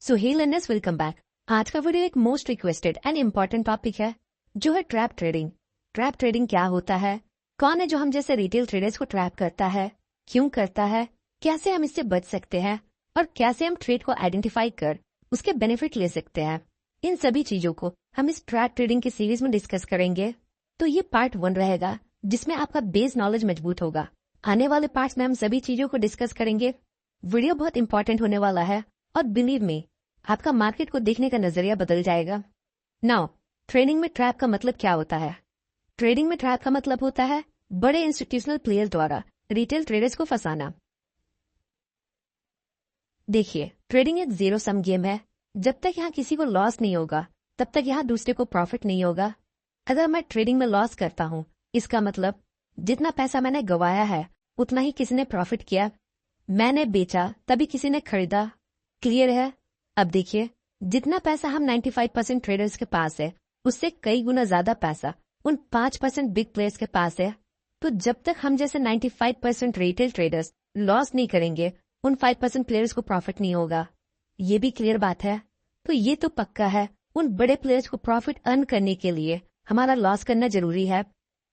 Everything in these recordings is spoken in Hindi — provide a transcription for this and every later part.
सो हे लर्नर्स, वेलकम बैक। आज का वीडियो एक most requested and important topic है, जो है ट्रैप ट्रेडिंग। ट्रैप ट्रेडिंग क्या होता है, कौन है जो हम जैसे रिटेल ट्रेडर्स को ट्रैप करता है, क्यों करता है, कैसे हम इससे बच सकते हैं और कैसे हम ट्रेड को आइडेंटिफाई कर उसके बेनिफिट ले सकते हैं। इन सभी चीजों को हम इस ट्रैप ट्रेडिंग की सीरीज में डिस्कस करेंगे। तो ये पार्ट 1 रहेगा, जिसमें आपका बेस नॉलेज मजबूत होगा। आने वाले पार्ट्स में हम सभी चीजों को डिस्कस करेंगे। वीडियो बहुत इंपॉर्टेंट होने वाला है और बिलीव मी, आपका मार्केट को देखने का नजरिया बदल जाएगा। नाउ, ट्रेडिंग में ट्रैप का मतलब क्या होता है? ट्रेडिंग में ट्रैप का मतलब होता है बड़े इंस्टीट्यूशनल प्लेयर्स द्वारा रिटेल ट्रेडर्स को फंसाना। देखिए, ट्रेडिंग एक जीरो सम गेम है। जब तक यहाँ किसी को लॉस नहीं होगा, तब तक यहाँ दूसरे को प्रॉफिट नहीं होगा। अगर मैं ट्रेडिंग में लॉस करता हूँ, इसका मतलब जितना पैसा मैंने गवाया है उतना ही किसी ने प्रॉफिट किया। मैंने बेचा तभी किसी ने खरीदा। क्लियर है? अब देखिए, जितना पैसा हम 95% ट्रेडर्स के पास है, उससे कई गुना ज्यादा पैसा उन 5% बिग प्लेयर्स के पास है। तो जब तक हम जैसे 95% रिटेल ट्रेडर्स लॉस नहीं करेंगे, उन 5% प्लेयर्स को प्रॉफिट नहीं होगा। ये भी क्लियर बात है। तो ये तो पक्का है, उन बड़े प्लेयर्स को प्रॉफिट अर्न करने के लिए हमारा लॉस करना जरूरी है।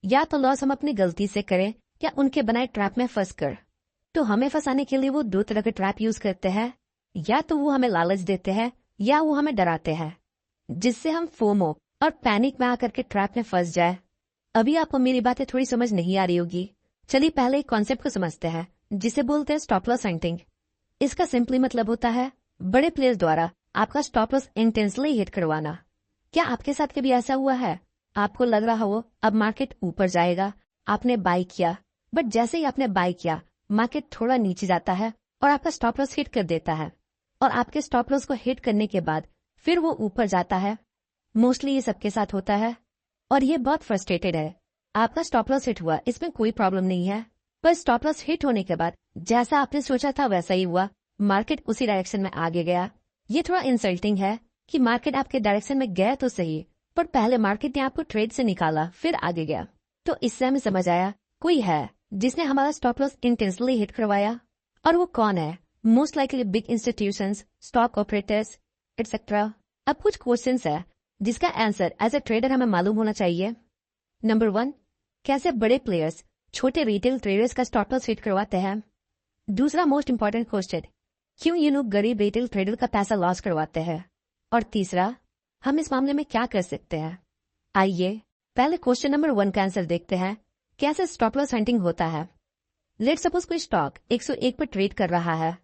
या तो लॉस हम अपनी गलती से करें या उनके बनाए ट्रैप में फंस कर। तो हमें फंसाने के लिए वो 2 तरह के ट्रैप यूज करते हैं। या तो वो हमें लालच देते हैं या वो हमें डराते हैं, जिससे हम फोमो और पैनिक में आकर के ट्रैप में फंस जाए। अभी आपको मेरी बातें थोड़ी समझ नहीं आ रही होगी। चलिए पहले एक कॉन्सेप्ट को समझते हैं, जिसे बोलते हैं स्टॉप लॉस हंटिंग। इसका सिंपली मतलब होता है बड़े प्लेयर्स द्वारा आपका स्टॉप लॉस इंटेंसली हिट करवाना। क्या आपके साथ कभी ऐसा हुआ है? आपको लग रहा हो अब मार्केट ऊपर जाएगा, आपने बाय किया, बट जैसे ही आपने बाय किया, मार्केट थोड़ा नीचे जाता है और आपका स्टॉप लॉस हिट कर देता है। और आपके स्टॉप लॉस को हिट करने के बाद फिर वो ऊपर जाता है। मोस्टली ये सबके साथ होता है और ये बहुत फ्रस्ट्रेटेड है। आपका स्टॉप लॉस हिट हुआ, इसमें कोई प्रॉब्लम नहीं है, पर स्टॉप लॉस हिट होने के बाद जैसा आपने सोचा था वैसा ही हुआ, मार्केट उसी डायरेक्शन में आगे गया। ये थोड़ा इंसल्टिंग है कि मार्केट आपके डायरेक्शन में गया तो सही, पर पहले मार्केट ने आपको ट्रेड से निकाला फिर आगे गया। तो इससे हमें समझ आया कोई है जिसने हमारा स्टॉप लॉस इंटेंसली हिट करवाया। और वो कौन है? Most likely big institutions, stock operators etcetera. अब कुछ क्वेश्चंस है जिसका आंसर एज ए ट्रेडर हमें मालूम होना चाहिए। नंबर 1, कैसे बड़े प्लेयर्स छोटे रिटेल ट्रेडर्स का स्टॉप लॉस हिट करवाते हैं। दूसरा मोस्ट इंपॉर्टेंट क्वेश्चन, क्यों ये लोग गरीब रिटेल ट्रेडर का पैसा लॉस करवाते हैं। और तीसरा, हम इस मामले में क्या कर सकते हैं। आइए पहले क्वेश्चन नंबर 1 का आंसर देखते हैं, कैसे स्टॉप लॉस हंटिंग होता है। लेट्स सपोज कोई स्टॉक 101 पर ट्रेड कर रहा है,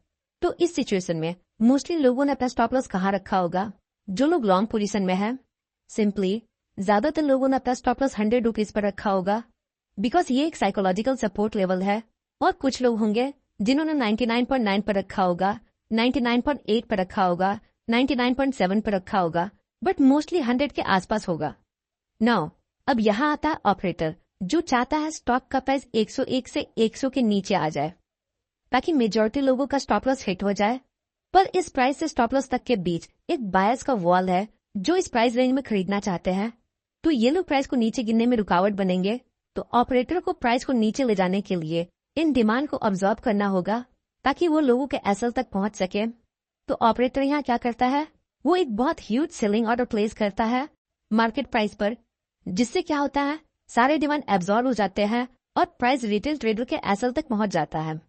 तो इस सिचुएशन में मोस्टली लोगों ने अपना स्टॉप लॉस कहाँ रखा होगा? जो लोग लॉन्ग पोजीशन में है, सिंपली ज्यादातर लोगों ने अपना स्टॉप लॉस 100 रुपीज पर रखा होगा, बिकॉज ये एक साइकोलॉजिकल सपोर्ट लेवल है। और कुछ लोग होंगे जिन्होंने 99.9 पर रखा होगा, 99.8 पर रखा होगा, 99.7 पर रखा होगा, बट मोस्टली 100 के आसपास होगा। नाउ अब यहाँ आता है ऑपरेटर, जो चाहता है स्टॉक का प्राइस 101 से 100 के नीचे आ जाए, ताकि मेजॉरिटी लोगों का स्टॉप लॉस हिट हो जाए। पर इस प्राइस से स्टॉप लॉस तक के बीच एक बायर्स का वॉल है, जो इस प्राइस रेंज में खरीदना चाहते हैं। तो ये लोग प्राइस को नीचे गिरने में रुकावट बनेंगे। तो ऑपरेटर को प्राइस को नीचे ले जाने के लिए इन डिमांड को ऑब्जॉर्व करना होगा, ताकि वो लोगों के एसएल तक पहुंच सके। तो ऑपरेटर यहाँ क्या करता है, वो एक बहुत ह्यूज सेलिंग ऑर्डर प्लेस करता है मार्केट प्राइस पर, जिससे क्या होता है, सारे डिमांड एब्जॉर्ब हो जाते हैं और प्राइस रिटेल ट्रेडर के एसएल तक पहुंच जाता है।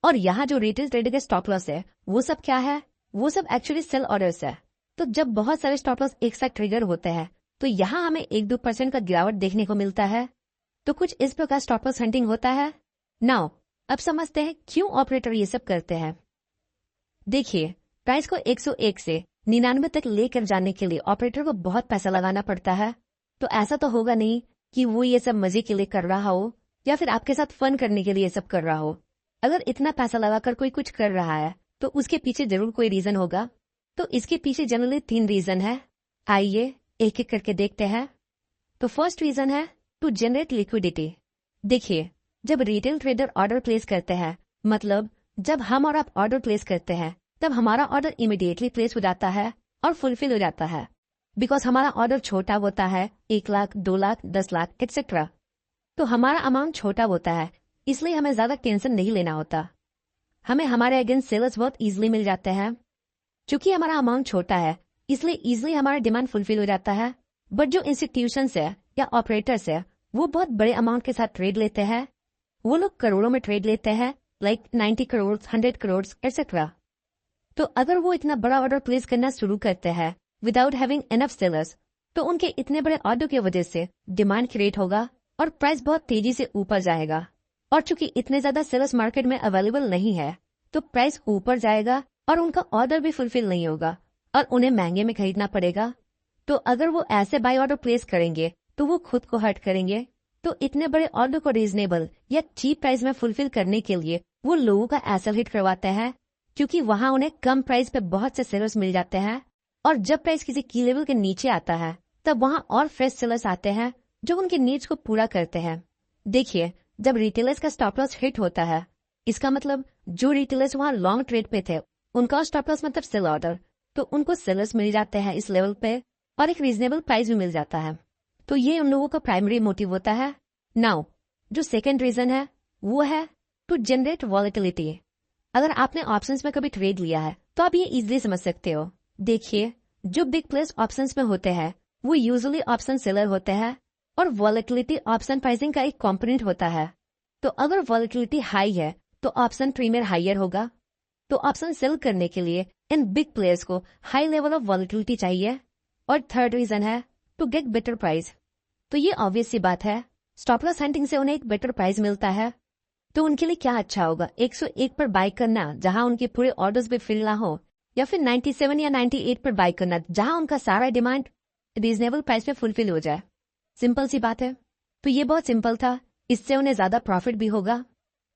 और यहाँ जो रिटेल ट्रेडर के स्टॉप लॉस है, वो सब क्या है? वो सब एक्चुअली सेल ऑर्डर्स है। तो जब बहुत सारे स्टॉप लॉस एक साथ ट्रिगर होते हैं, तो यहाँ हमें 1-2% का गिरावट देखने को मिलता है। तो कुछ इस प्रकार स्टॉप लॉस हंटिंग होता है। नाउ अब समझते हैं क्यों ऑपरेटर ये सब करते हैं। देखिए, प्राइस को 101 से 99 तक लेकर जाने के लिए ऑपरेटर को बहुत पैसा लगाना पड़ता है। तो ऐसा तो होगा नहीं कि वो ये सब मजे के लिए कर रहा हो या फिर आपके साथ फन करने के लिए ये सब कर रहा हो। अगर इतना पैसा लगाकर कोई कुछ कर रहा है, तो उसके पीछे जरूर कोई रीजन होगा। तो इसके पीछे जनरली 3 रीजन है। आइए एक एक करके देखते हैं। तो फर्स्ट रीजन है टू जनरेट लिक्विडिटी। देखिए, जब रिटेल ट्रेडर ऑर्डर प्लेस करते हैं, मतलब जब हम और आप ऑर्डर प्लेस करते हैं, तब हमारा ऑर्डर इमीडिएटली प्लेस हो जाता है और फुलफिल हो जाता है, बिकॉज हमारा ऑर्डर छोटा होता है, 1 लाख, 2 लाख, 10 लाख एटसेट्रा। तो हमारा अमाउंट छोटा होता है, इसलिए हमें ज्यादा टेंशन नहीं लेना होता। हमें हमारे अगेंस्ट सेलर्स बहुत इजीली मिल जाते हैं। चूंकि हमारा अमाउंट छोटा है इसलिए इजिली हमारा डिमांड फुलफिल हो जाता है। बट जो इंस्टीट्यूशंस है या ऑपरेटर्स है वो बहुत बड़े अमाउंट के साथ ट्रेड लेते हैं। वो लोग करोड़ों में ट्रेड लेते हैं, लाइक 90 करोड़, 100 करोड़ एक्सेट्रा। तो अगर वो इतना बड़ा ऑर्डर प्लेस करना शुरू करते हैं विदाउट हैविंग इनफ सेलर्स, तो उनके इतने बड़े ऑर्डर की वजह से डिमांड क्रिएट होगा और प्राइस बहुत तेजी से ऊपर जाएगा। और चूंकि इतने ज्यादा सेलर्स मार्केट में अवेलेबल नहीं है तो प्राइस ऊपर जाएगा और उनका ऑर्डर भी फुलफिल नहीं होगा और उन्हें महंगे में खरीदना पड़ेगा। तो अगर वो ऐसे बाय ऑर्डर प्लेस करेंगे तो वो खुद को हर्ट करेंगे। तो इतने बड़े ऑर्डर को रीजनेबल या चीप प्राइस में फुलफिल करने के लिए वो लोगों का एसएल हिट करवाते हैं, क्योंकि वहां उन्हें कम प्राइस पे बहुत से सेलर्स मिल जाते हैं। और जब प्राइस किसी की लेवल के नीचे आता है तब वहां और फ्रेश सेलर्स आते हैं जो उनके नीड्स को पूरा करते हैं। देखिए, जब रिटेलर्स का स्टॉप लॉस हिट होता है इसका मतलब जो रिटेलर्स वहां लॉन्ग ट्रेड पे थे उनका स्टॉप लॉस मतलब सेल ऑर्डर, तो उनको सेलर्स मिल जाते हैं इस लेवल पे और एक रीजनेबल प्राइस भी मिल जाता है। तो ये उन लोगों का प्राइमरी मोटिव होता है। नाउ जो सेकंड रीजन है वो है टू जनरेट वॉलेटिलिटी। अगर आपने ऑप्शंस में कभी ट्रेड लिया है तो आप ये इजीली समझ सकते हो। देखिए, जो बिग प्लेयर्स ऑप्शंस में होते हैं वो यूजुअली ऑप्शन सेलर होते हैं और वॉलेटिलिटी ऑप्शन प्राइसिंग का एक कंपोनेंट होता है। तो अगर वॉलेटिलिटी हाई है तो ऑप्शन प्रीमियर हायर होगा। तो ऑप्शन सेल करने के लिए इन बिग प्लेयर्स को हाई लेवल ऑफ वॉलेटिलिटी चाहिए। और थर्ड रीजन है टू गेट बेटर प्राइस। तो ये ऑब्वियस सी बात है, स्टॉप लॉस हंटिंग से उन्हें एक बेटर प्राइस मिलता है। तो उनके लिए क्या अच्छा होगा, 101 पर बाय करना जहां उनके पूरे ऑर्डर्स भी फिल ना हो, या फिर 97 या 98 पर बाय करना जहां उनका सारा डिमांड रीजनेबल प्राइस पे फुलफिल हो जाए। सिंपल सी बात है। तो ये बहुत सिंपल था, इससे उन्हें ज्यादा प्रॉफिट भी होगा।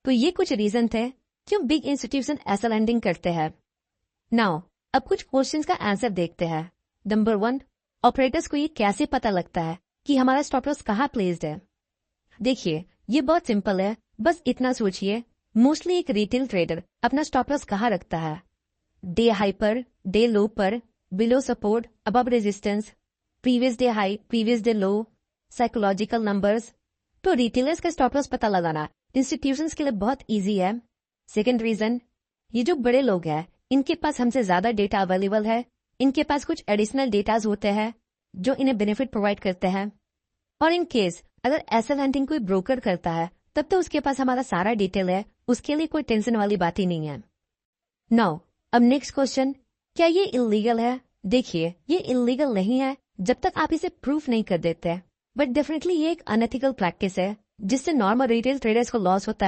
तो ये कुछ रीजन थे क्यों बिग इंस्टीट्यूशन ऐसा लैंडिंग करते हैं। नाउ अब कुछ क्वेश्चंस का आंसर देखते हैं। नंबर 1, ऑपरेटर्स को ये कैसे पता लगता है कि हमारा स्टॉप लॉस कहाँ प्लेस्ड है। देखिए, ये बहुत सिंपल है, बस इतना सोचिए, मोस्टली एक रिटेल ट्रेडर अपना स्टॉप लॉस कहाँ रखता है, डे हाई पर, डे लो पर, below support, above resistance, previous day high, previous day लो, साइकोलॉजिकल नंबर्स। तो रिटेलर्स का स्टॉप लॉस पता लगाना इंस्टीट्यूशंस के लिए बहुत इजी है। सेकंड रीजन, ये जो बड़े लोग हैं इनके पास हमसे ज्यादा डेटा अवेलेबल है, इनके पास कुछ एडिशनल डेटाज होते हैं जो इन्हें बेनिफिट प्रोवाइड करते हैं। और इन केस अगर एसएल हंटिंग कोई ब्रोकर करता है तब तो उसके पास हमारा सारा डिटेल है, उसके लिए कोई टेंशन वाली बात ही नहीं है। नाउ अब नेक्स्ट क्वेश्चन, क्या ये इलीगल है। देखिए, ये इलीगल नहीं है जब तक आप इसे प्रूफ नहीं कर देते, बट डेफिनेटली ये एक अनएथिकल प्रैक्टिस है जिससे नॉर्मल रिटेल ट्रेडर्स को लॉस होता है।